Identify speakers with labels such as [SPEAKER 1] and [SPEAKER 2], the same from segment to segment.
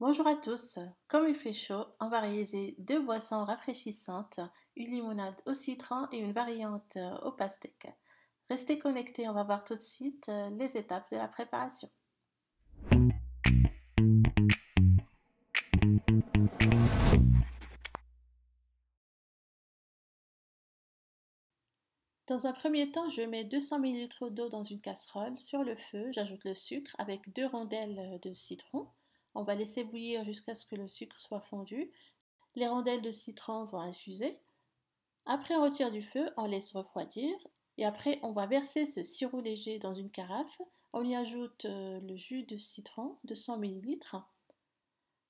[SPEAKER 1] Bonjour à tous. Comme il fait chaud, on va réaliser deux boissons rafraîchissantes, une limonade au citron et une variante au pastèque. Restez connectés, on va voir tout de suite les étapes de la préparation. Dans un premier temps, je mets 200 ml d'eau dans une casserole. Sur le feu, j'ajoute le sucre avec deux rondelles de citron. On va laisser bouillir jusqu'à ce que le sucre soit fondu. Les rondelles de citron vont infuser. Après, on retire du feu, on laisse refroidir et après, on va verser ce sirop léger dans une carafe. On y ajoute le jus de citron, 200 ml.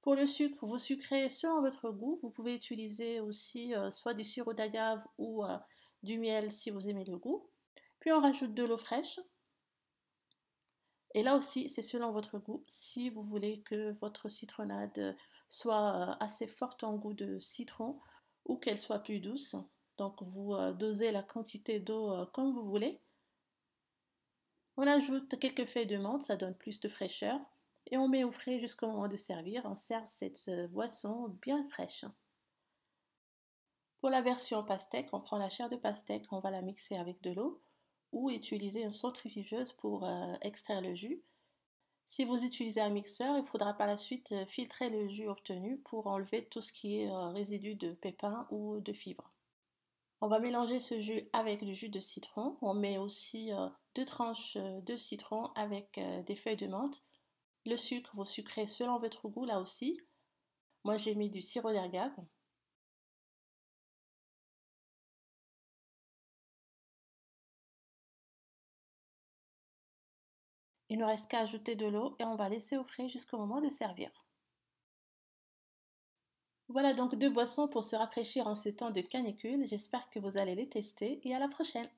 [SPEAKER 1] Pour le sucre, vous sucrez selon votre goût. Vous pouvez utiliser aussi soit du sirop d'agave ou du miel si vous aimez le goût. Puis on rajoute de l'eau fraîche. Et là aussi, c'est selon votre goût. Si vous voulez que votre citronnade soit assez forte en goût de citron ou qu'elle soit plus douce. Donc vous dosez la quantité d'eau comme vous voulez. On ajoute quelques feuilles de menthe, ça donne plus de fraîcheur. Et on met au frais jusqu'au moment de servir. On sert cette boisson bien fraîche. Pour la version pastèque, on prend la chair de pastèque, on va la mixer avec de l'eau ou utiliser une centrifugeuse pour extraire le jus. Si vous utilisez un mixeur, il faudra par la suite filtrer le jus obtenu pour enlever tout ce qui est résidu de pépins ou de fibres. On va mélanger ce jus avec du jus de citron. On met aussi deux tranches de citron avec des feuilles de menthe. Le sucre, vous sucrez selon votre goût là aussi. Moi j'ai mis du sirop d'agave. Il ne reste qu'à ajouter de l'eau et on va laisser au frais jusqu'au moment de servir. Voilà donc deux boissons pour se rafraîchir en ce temps de canicule. J'espère que vous allez les tester et à la prochaine.